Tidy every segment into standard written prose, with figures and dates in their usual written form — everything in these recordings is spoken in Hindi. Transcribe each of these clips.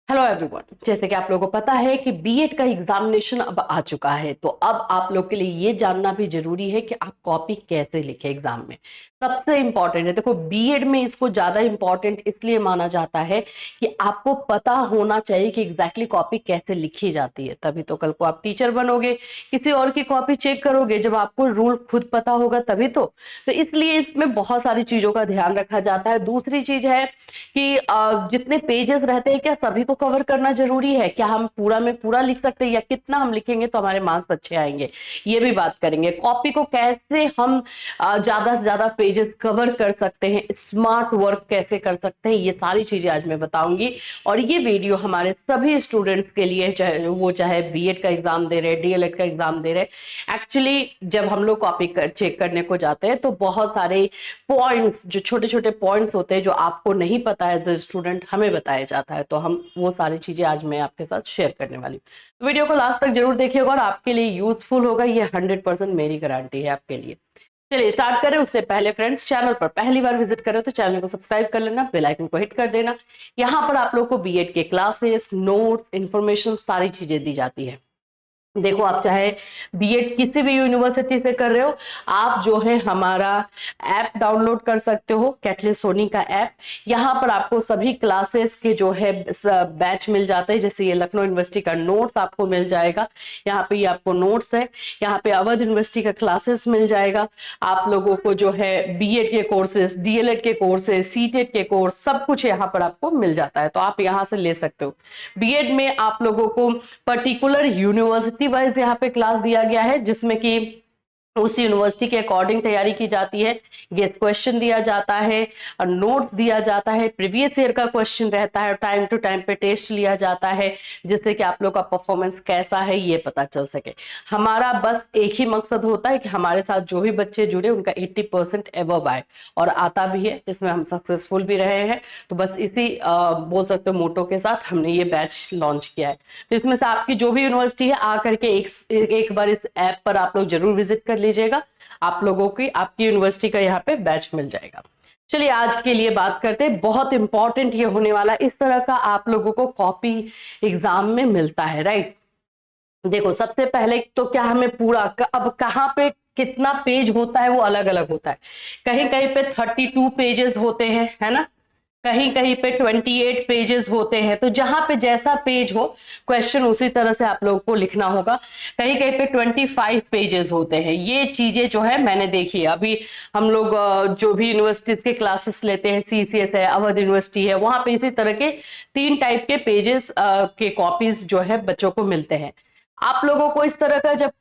हेलो एवरीवन, जैसे कि आप लोगों को पता है कि बीएड का एग्जामिनेशन अब आ चुका है, तो अब आप लोग के लिए ये जानना भी जरूरी है कि आप कॉपी कैसे लिखें एग्जाम में। सबसे इंपॉर्टेंट है, देखो बीएड में इसको ज्यादा इंपॉर्टेंट इसलिए माना जाता है कि आपको पता होना चाहिए कि एग्जैक्टली कॉपी कैसे लिखी जाती है, तभी तो कल को आप टीचर बनोगे। किसी और की कॉपी चेक करोगे जब आपको रूल खुद पता होगा तभी तो इसलिए इसमें बहुत सारी चीजों का ध्यान रखा जाता है। दूसरी चीज है कि जितने पेजेस रहते हैं क्या सभी को कवर करना जरूरी है, क्या हम पूरा में पूरा लिख सकते हैं या कितना हम लिखेंगे तो हमारे मार्क्स अच्छे आएंगे, ये भी बात करेंगे। कॉपी को कैसे हम ज्यादा से ज्यादा पेजेस कवर कर सकते हैं, स्मार्ट वर्क कैसे कर सकते हैं, ये सारी चीजें आज मैं बताऊंगी। और ये वीडियो हमारे सभी स्टूडेंट्स के लिए, चाहे बीएड का एग्जाम दे रहे, डीएलएड का एग्जाम दे रहे। एक्चुअली जब हम लोग कॉपी चेक करने को जाते हैं तो बहुत सारे पॉइंट्स, जो छोटे छोटे पॉइंट्स होते हैं जो आपको नहीं पता है एज स्टूडेंट, हमें बताया जाता है, तो हम वो सारी चीजें आज मैं आपके साथ शेयर करने वाली हूँ। तो वीडियो को लास्ट तक जरूर देखिएगा और आपके लिए यूजफुल होगा, ये 100% मेरी गारंटी है आपके लिए। चलिए स्टार्ट करें। उससे पहले फ्रेंड्स, चैनल पर पहली बार विजिट करें तो चैनल को सब्सक्राइब कर लेना, बेल आइकन को हिट कर देना। यहाँ पर आप लोग को बीएड के क्लासेस, नोट्स, इंफॉर्मेशन सारी चीजें दी जाती है। देखो, आप चाहे बीएड किसी भी यूनिवर्सिटी से कर रहे हो, आप जो है हमारा ऐप डाउनलोड कर सकते हो, कैटलिस्ट सोनी का ऐप। यहाँ पर आपको सभी क्लासेस के जो है बैच मिल जाते हैं। जैसे ये लखनऊ यूनिवर्सिटी का नोट्स आपको मिल जाएगा, यहाँ पे ये आपको नोट्स है। यहाँ पे अवध यूनिवर्सिटी का क्लासेस मिल जाएगा आप लोगों को, जो है बीएड के कोर्सेस, डीएलएड के कोर्सेस, सीटेट के कोर्स, सब कुछ यहाँ पर आपको मिल जाता है, तो आप यहाँ से ले सकते हो। बीएड में आप लोगों को पर्टिकुलर यूनिवर्सिटी वाइज यहाँ पे क्लास दिया गया है, जिसमें कि उस यूनिवर्सिटी के अकॉर्डिंग तैयारी की जाती है। गेस्ट क्वेश्चन दिया जाता है और नोट्स दिया जाता है, प्रीवियस ईयर का क्वेश्चन रहता है, टाइम टू टाइम पे टेस्ट लिया जाता है, जिससे कि आप लोग का परफॉर्मेंस कैसा है ये पता चल सके। हमारा बस एक ही मकसद होता है कि हमारे साथ जो भी बच्चे जुड़े उनका 80% एबव आए, और आता भी है, इसमें हम सक्सेसफुल भी रहे हैं। तो बस इसी बोल सकते हो मोटो के साथ हमने ये बैच लॉन्च किया है। तो इसमें से आपकी जो भी यूनिवर्सिटी है आकर के एक बार इस ऐप पर आप लोग जरूर विजिट कर लीजिएगा, आप लोगों की आपकी यूनिवर्सिटी का यहाँ पे बैच मिल जाएगा। चलिए आज के लिए बात करते हैं, बहुत इंपॉर्टेंट ये होने वाला, इस तरह का आप लोगों को कॉपी एग्जाम में मिलता है, राइट। देखो, सबसे पहले तो क्या हमें पूरा, अब कहाँ पे कितना पेज होता है वो अलग अलग होता है। कहीं कहीं पे 32 पेजेस होते हैं, है ना, कहीं कहीं पे 28 पेजेस होते हैं। तो जहां पे जैसा पेज हो क्वेश्चन उसी तरह से आप लोगों को लिखना होगा। कहीं कहीं पे 25 पेजेस होते हैं। ये चीजें जो है मैंने देखी है। अभी हम लोग जो भी यूनिवर्सिटीज के क्लासेस लेते हैं, सीसीएस है, अवध यूनिवर्सिटी है, वहां पे इसी तरह के 3 टाइप के पेजेस के कॉपीज जो है बच्चों को मिलते हैं। आप लोगों को इस तरह का जब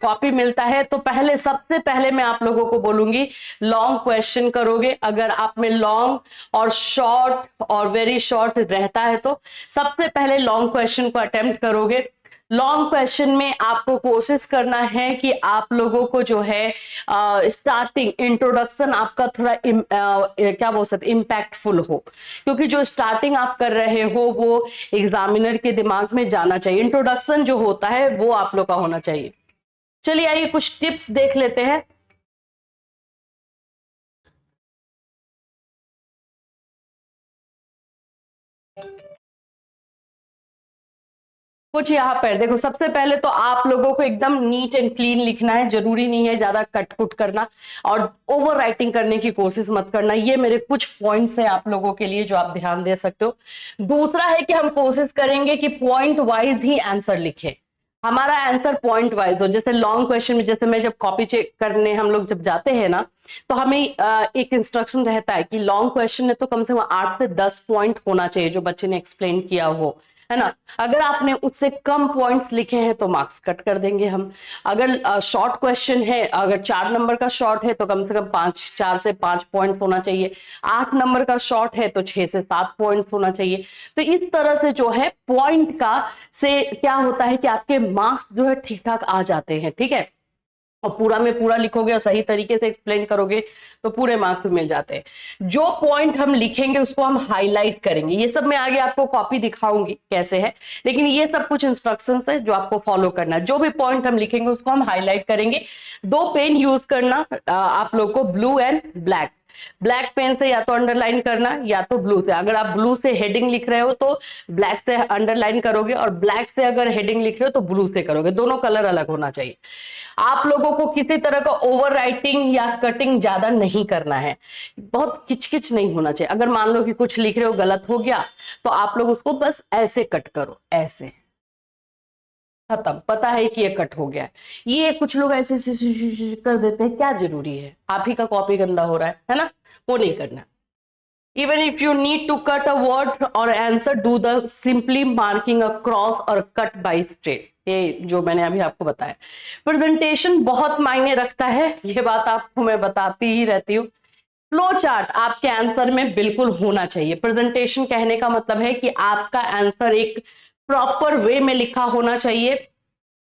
कॉपी मिलता है तो पहले, सबसे पहले मैं आप लोगों को बोलूंगी लॉन्ग क्वेश्चन करोगे। अगर आप में लॉन्ग और शॉर्ट और वेरी शॉर्ट रहता है तो सबसे पहले लॉन्ग क्वेश्चन को अटेम्प्ट करोगे। लॉन्ग क्वेश्चन में आपको कोशिश करना है कि आप लोगों को जो है स्टार्टिंग इंट्रोडक्शन आपका थोड़ा क्या बोल सकते इम्पैक्टफुल हो, क्योंकि जो स्टार्टिंग आप कर रहे हो वो एग्जामिनर के दिमाग में जाना चाहिए। इंट्रोडक्शन जो होता है वो आप लोग का होना चाहिए। चलिए आइए कुछ टिप्स देख लेते हैं। कुछ यहाँ पर देखो, सबसे पहले तो आप लोगों को एकदम नीट एंड क्लीन लिखना है, जरूरी नहीं है ज्यादा कट कुट करना और ओवर राइटिंग करने की कोशिश मत करना। ये मेरे कुछ पॉइंट्स हैं आप लोगों के लिए जो आप ध्यान दे सकते हो। दूसरा है कि हम कोशिश करेंगे कि पॉइंट वाइज ही आंसर लिखें, हमारा आंसर पॉइंट वाइज हो। जैसे लॉन्ग क्वेश्चन में, जैसे मैं जब कॉपी चेक करने हम लोग जब जाते हैं ना, तो हमें एक इंस्ट्रक्शन रहता है कि लॉन्ग क्वेश्चन में तो कम से कम 8 से 10 पॉइंट होना चाहिए जो बच्चे ने एक्सप्लेन किया हो, है ना। अगर आपने उससे कम पॉइंट्स लिखे हैं तो मार्क्स कट कर देंगे हम। अगर शॉर्ट क्वेश्चन है, अगर 4 नंबर का शॉर्ट है तो कम से कम 4 से 5 पॉइंट्स होना चाहिए। 8 नंबर का शॉर्ट है तो 6 से 7 पॉइंट्स होना चाहिए। तो इस तरह से जो है पॉइंट का से क्या होता है कि आपके मार्क्स जो है ठीक ठाक आ जाते हैं, ठीक है। और पूरा में पूरा लिखोगे और सही तरीके से एक्सप्लेन करोगे तो पूरे मार्क्स मिल जाते हैं। जो पॉइंट हम लिखेंगे उसको हम हाईलाइट करेंगे। ये सब मैं आगे आपको कॉपी दिखाऊंगी कैसे है, लेकिन ये सब कुछ इंस्ट्रक्शंस है जो आपको फॉलो करना है। जो भी पॉइंट हम लिखेंगे उसको हम हाईलाइट करेंगे। 2 पेन यूज करना आप लोग को, blue and black. Black pen से या तो अंडरलाइन करना या तो ब्लू से। अगर आप ब्लू से हेडिंग लिख रहे हो तो ब्लैक से अंडरलाइन करोगे, और ब्लैक से अगर हेडिंग लिख रहे हो तो ब्लू से करोगे। दोनों कलर अलग होना चाहिए। आप लोगों को किसी तरह का ओवर राइटिंग या कटिंग ज्यादा नहीं करना है, बहुत किचकिच नहीं होना चाहिए। अगर मान लो कि कुछ लिख रहे हो गलत हो गया तो आप लोग उसको बस ऐसे कट करो, ऐसे, खत्म, पता है कि ये कट हो गया है। ये कुछ लोग ऐसे कर देते हैं, क्या जरूरी है? आप ही का कॉपी गंदा हो रहा है ना, वो नहीं करना। Even if you need to cut a word or answer, do the simply marking a cross or cut by straight। ये जो मैंने अभी आपको बताया। प्रेजेंटेशन बहुत मायने रखता है, ये बात आपको मैं बताती ही रहती हूँ। फ्लो चार्ट आपके आंसर में बिल्कुल होना चाहिए। प्रेजेंटेशन कहने का मतलब है कि आपका आंसर एक प्रॉपर वे में लिखा होना चाहिए,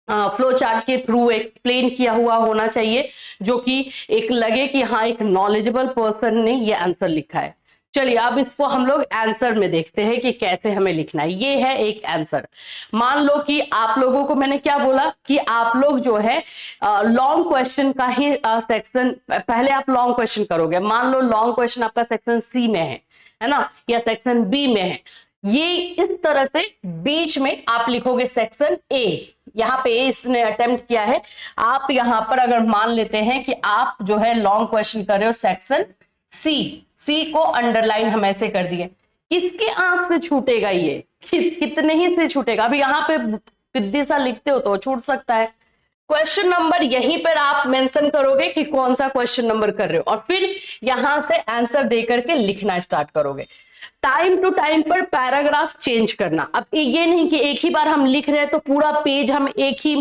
फ्लो चार्ट के थ्रू एक्सप्लेन किया हुआ होना चाहिए, जो कि एक लगे कि हाँ एक नॉलेजेबल पर्सन ने ये आंसर लिखा है। चलिए अब इसको हम लोग आंसर में देखते हैं कि कैसे हमें लिखना है। ये है एक आंसर। मान लो कि आप लोगों को मैंने क्या बोला कि आप लोग जो है लॉन्ग क्वेश्चन का ही सेक्शन, पहले आप लॉन्ग क्वेश्चन करोगे। मान लो लॉन्ग क्वेश्चन आपका सेक्शन सी में है ना, या सेक्शन बी में है। ये इस तरह से बीच में आप लिखोगे सेक्शन ए। यहाँ पे इसने अटेम्प्ट किया है। आप यहाँ पर अगर मान लेते हैं कि आप जो है लॉन्ग क्वेश्चन कर रहे हो सेक्शन सी को अंडरलाइन हम ऐसे कर दिए। किसके आंख से छूटेगा ये? कितने ही से छूटेगा? अभी यहाँ पे पिद्दी सा लिखते हो तो छूट सकता है। क्वेश्चन नंबर यहीं पर आप मेंशन करोगे कि कौन सा क्वेश्चन नंबर कर रहे हो, और फिर यहां से आंसर दे करके लिखना स्टार्ट करोगे। टाइम टू टाइम पर पैराग्राफ चेंज करना। अब ये नहीं कि एक ही बार हम लिख रहे हैं तो पूरा पेज हम एक ही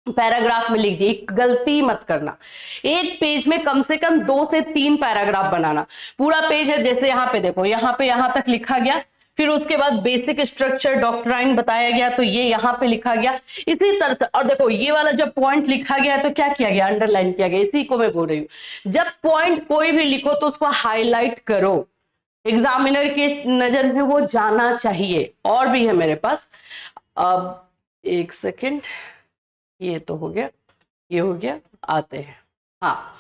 पैराग्राफ में लिख दिए, गलती मत करना। एक पेज में कम से कम 2 से 3 पैराग्राफ बनाना। पूरा पेज है, जैसे यहाँ पे देखो, यहाँ पे यहां तक लिखा गया, फिर उसके बाद बेसिक स्ट्रक्चर डॉक्ट्राइन बताया गया तो ये यहाँ पे लिखा गया, इसी तरह से। और देखो ये वाला जब पॉइंट लिखा गया तो क्या किया गया? अंडरलाइन किया गया। इसी को मैं बोल रही हूँ, जब पॉइंट कोई भी लिखो तो उसको हाईलाइट करो, एग्जामिनर के नजर में वो जाना चाहिए। और भी है मेरे पास, अब एक सेकेंड, ये तो हो गया, ये हो गया, आते हैं। हाँ,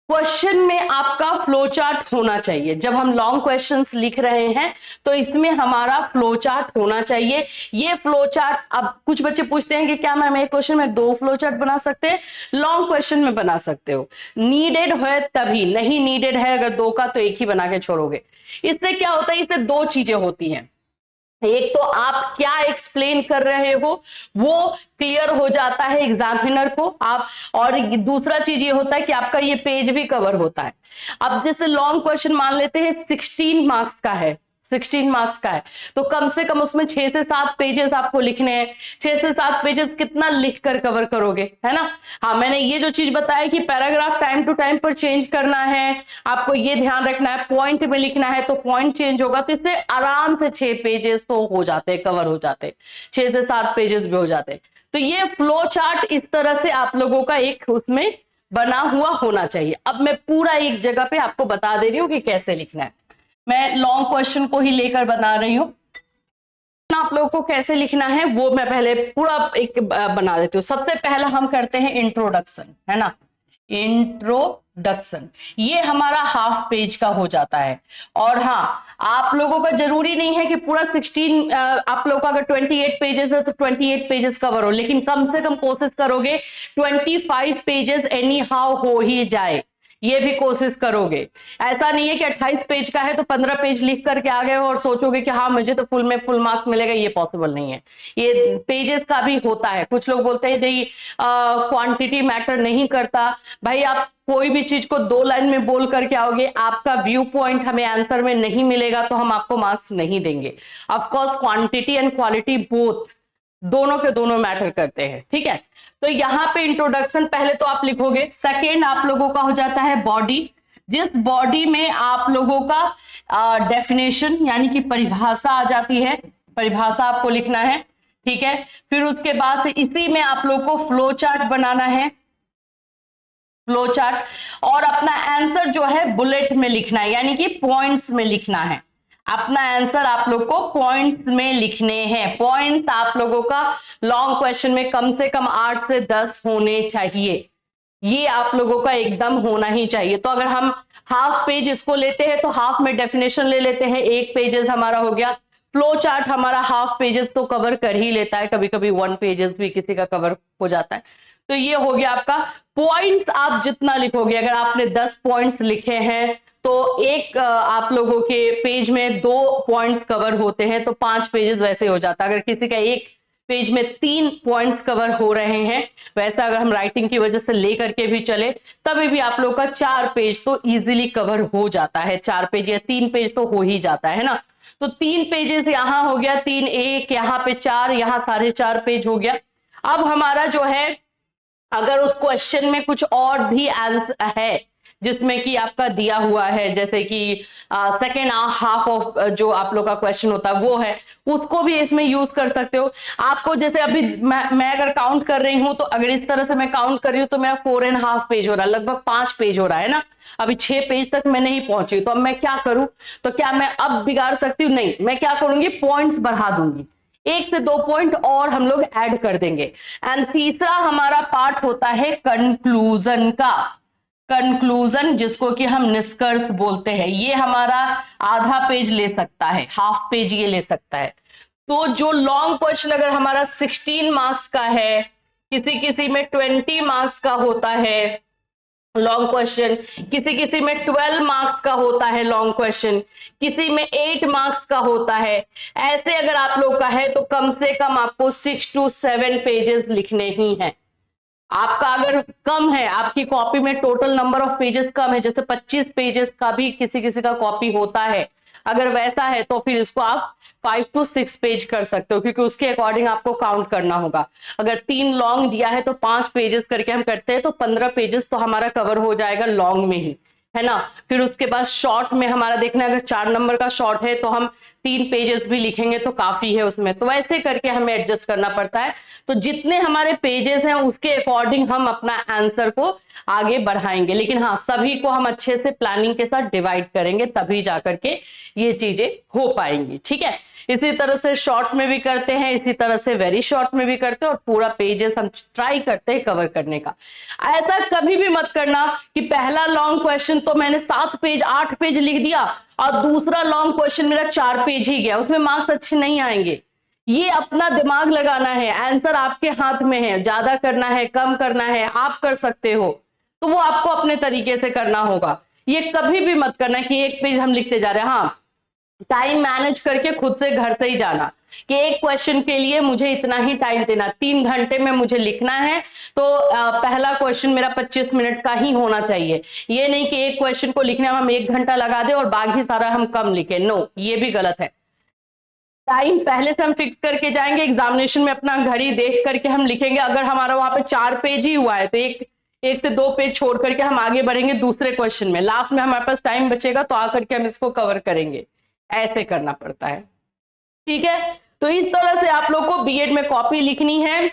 क्वेश्चन में आपका फ्लो चार्ट होना चाहिए। जब हम लॉन्ग क्वेश्चंस लिख रहे हैं तो इसमें हमारा फ्लो चार्ट होना चाहिए। ये फ्लो चार्ट, अब कुछ बच्चे पूछते हैं कि क्या मैम एक क्वेश्चन में 2 फ्लो चार्ट बना सकते हैं? लॉन्ग क्वेश्चन में बना सकते हो, नीडेड है तभी, नहीं नीडेड है अगर 2 का तो एक ही बना के छोड़ोगे। इससे क्या होता है? इससे 2 चीजें होती हैं। एक तो आप क्या एक्सप्लेन कर रहे हो वो क्लियर हो जाता है एग्जामिनर को आप, और दूसरा चीज ये होता है कि आपका ये पेज भी कवर होता है। अब जैसे लॉन्ग क्वेश्चन मान लेते हैं 16 मार्क्स का है, 16 मार्क्स का है, तो कम से कम उसमें 6 से 7 पेजेस आपको लिखने हैं। 6 से 7 पेजेस कितना लिख कर कवर करोगे, है ना? हाँ, मैंने ये जो चीज बताया कि पैराग्राफ टाइम टू टाइम पर चेंज करना है, आपको ये ध्यान रखना है। पॉइंट में लिखना है तो पॉइंट चेंज होगा, तो इससे आराम से 6 पेजेस तो हो जाते, कवर हो जाते, 6 से 7 पेजेस भी हो जाते। तो ये फ्लो चार्ट इस तरह से आप लोगों का एक उसमें बना हुआ होना चाहिए। अब मैं पूरा एक जगह पे आपको बता दे रही हूँ कि कैसे लिखना है। मैं लॉन्ग क्वेश्चन को ही लेकर बना रही हूं, आप लोगों को कैसे लिखना है वो मैं पहले पूरा एक बना देती हूँ। सबसे पहला हम करते हैं इंट्रोडक्शन, है ना? इंट्रोडक्शन ये हमारा हाफ पेज का हो जाता है। और हाँ, आप लोगों का जरूरी नहीं है कि पूरा 16, आप लोगों का अगर 28 पेजेस है तो 28 पेजेस कवर हो, लेकिन कम से कम कोशिश करोगे 25 पेजेस एनी हाउ हो ही जाए, ये भी कोशिश करोगे। ऐसा नहीं है कि 28 पेज का है तो 15 पेज लिख करके आ गए हो और सोचोगे कि हाँ मुझे तो फुल में फुल मार्क्स मिलेगा, ये पॉसिबल नहीं है। ये पेजेस का भी होता है। कुछ लोग बोलते हैं नहीं क्वांटिटी मैटर नहीं करता। भाई आप कोई भी चीज को 2 लाइन में बोल करके आओगे, आपका व्यू पॉइंट हमें आंसर में नहीं मिलेगा तो हम आपको मार्क्स नहीं देंगे। Of course quantity and quality both, दोनों के दोनों मैटर करते हैं, ठीक है? तो यहाँ पे इंट्रोडक्शन पहले तो आप लिखोगे। सेकेंड आप लोगों का हो जाता है बॉडी, जिस बॉडी में आप लोगों का डेफिनेशन यानी कि परिभाषा आ जाती है, परिभाषा आपको लिखना है, ठीक है? फिर उसके बाद से इसी में आप लोग को फ्लो चार्ट बनाना है, फ्लो चार्ट, और अपना आंसर जो है बुलेट में लिखना है, यानी कि पॉइंट्स में लिखना है। अपना आंसर आप लोग को पॉइंट्स में लिखने हैं। पॉइंट्स आप लोगों का लॉन्ग क्वेश्चन में कम से कम 8 से 10 होने चाहिए। ये आप लोगों का एकदम होना ही चाहिए। तो अगर हम हाफ पेज इसको लेते हैं तो हाफ में डेफिनेशन ले लेते हैं, एक पेजेस हमारा हो गया। फ्लो चार्ट हमारा हाफ पेजेस तो कवर कर ही लेता है, कभी कभी 1 पेजेस भी किसी का कवर हो जाता है। तो ये हो गया आपका। पॉइंट्स आप जितना लिखोगे, अगर आपने 10 पॉइंट्स लिखे हैं तो एक आप लोगों के पेज में 2 पॉइंट्स कवर होते हैं, तो 5 पेजेस वैसे हो जाता है। अगर किसी का एक पेज में 3 पॉइंट्स कवर हो रहे हैं, वैसा अगर हम राइटिंग की वजह से लेकर के भी चले तभी भी आप लोग का 4 पेज तो इजीली कवर हो जाता है। 4 पेज या 3 पेज तो हो ही जाता है ना। तो 3 पेजेस यहां हो गया, 3 एक यहाँ पे 4, यहाँ 4.5 पेज हो गया। अब हमारा जो है, अगर उस क्वेश्चन में कुछ और भी आंसर है जिसमें कि आपका दिया हुआ है, जैसे कि सेकेंड हाफ ऑफ जो आप लोग का क्वेश्चन होता है वो है, उसको भी इसमें यूज कर सकते हो। आपको जैसे अभी मैं अगर काउंट कर रही हूं, तो अगर इस तरह से मैं काउंट कर रही हूं तो मेरा 4.5 पेज हो रहा है, लगभग 5 पेज हो रहा है ना। अभी 6 पेज तक मैं नहीं पहुंची, तो अब मैं क्या करूं? तो क्या मैं अब बिगाड़ सकती हूँ? नहीं, मैं क्या करूंगी, पॉइंट्स बढ़ा दूंगी, 1 से 2 पॉइंट और हम लोग ऐड कर देंगे। एंड तीसरा हमारा पार्ट होता है कंक्लूजन का। कंक्लूजन जिसको कि हम निष्कर्ष बोलते हैं, ये हमारा आधा पेज ले सकता है, हाफ पेज ये ले सकता है। तो जो लॉन्ग क्वेश्चन अगर हमारा 16 मार्क्स का है, किसी किसी में 20 मार्क्स का होता है लॉन्ग क्वेश्चन, किसी किसी में 12 मार्क्स का होता है लॉन्ग क्वेश्चन, किसी में 8 मार्क्स का होता है। ऐसे अगर आप लोग का है तो कम से कम आपको 6 to 7 पेजेस लिखने ही हैं। आपका अगर कम है, आपकी कॉपी में टोटल नंबर ऑफ पेजेस कम है, जैसे 25 पेजेस का भी किसी किसी का कॉपी होता है, अगर वैसा है तो फिर इसको आप 5 to 6 पेज कर सकते हो, क्योंकि उसके अकॉर्डिंग आपको काउंट करना होगा। अगर 3 लॉन्ग दिया है तो 5 पेजेस करके हम करते हैं, तो 15 पेजेस तो हमारा कवर हो जाएगा लॉन्ग में ही, है ना। फिर उसके बाद शॉर्ट में हमारा देखना है, अगर 4 नंबर का शॉर्ट है तो हम 3 पेजेस भी लिखेंगे तो काफी है उसमें। तो वैसे करके हमें एडजस्ट करना पड़ता है। तो जितने हमारे पेजेस हैं उसके अकॉर्डिंग हम अपना आंसर को आगे बढ़ाएंगे, लेकिन हाँ, सभी को हम अच्छे से प्लानिंग के साथ डिवाइड करेंगे, तभी जाकर के ये चीजें हो पाएंगी। ठीक है, इसी तरह से शॉर्ट में भी करते हैं, इसी तरह से वेरी शॉर्ट में भी करते हैं, और पूरा पेजेस हम ट्राई करते हैं कवर करने का। ऐसा कभी भी मत करना कि पहला लॉन्ग क्वेश्चन तो मैंने 7 पेज 8 पेज लिख दिया और दूसरा लॉन्ग क्वेश्चन मेरा 4 पेज ही गया, उसमें मार्क्स अच्छे नहीं आएंगे। ये अपना दिमाग लगाना है, आंसर आपके हाथ में है, ज्यादा करना है कम करना है आप कर सकते हो, तो वो आपको अपने तरीके से करना होगा। ये कभी भी मत करना कि एक पेज हम लिखते जा रहे हैं। हाँ, टाइम मैनेज करके खुद से घर से ही जाना कि एक क्वेश्चन के लिए मुझे इतना ही टाइम देना, 3 घंटे में मुझे लिखना है, तो पहला क्वेश्चन मेरा 25 मिनट का ही होना चाहिए। ये नहीं कि एक क्वेश्चन को लिखने में हम 1 घंटा लगा दे और बाकी सारा हम कम लिखे, नो, ये भी गलत है। टाइम पहले से हम फिक्स करके जाएंगे, एग्जामिनेशन में अपना घड़ी देख करके हम लिखेंगे। अगर हमारा वहां पे 4 पेज ही हुआ है तो एक से 2 पेज छोड़ करके हम आगे बढ़ेंगे दूसरे क्वेश्चन में, लास्ट में हमारे पास टाइम बचेगा तो आकर के हम इसको कवर करेंगे। ऐसे करना पड़ता है। ठीक है, तो इस तरह से आप लोग को बीएड में कॉपी लिखनी है।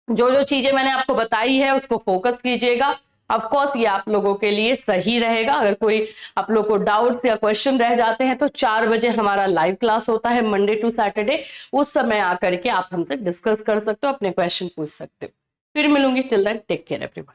जो जो चीजें मैंने आपको बताई है उसको फोकस कीजिएगा। ऑफ कोर्स ये आप लोगों के लिए सही रहेगा। अगर कोई आप लोग को डाउट्स या क्वेश्चन रह जाते हैं तो 4 बजे हमारा लाइव क्लास होता है मंडे टू सैटरडे, उस समय आकर के आप हमसे डिस्कस कर सकते हो, अपने क्वेश्चन पूछ सकते हो। फिर मिलूंगी, till then take care everyone.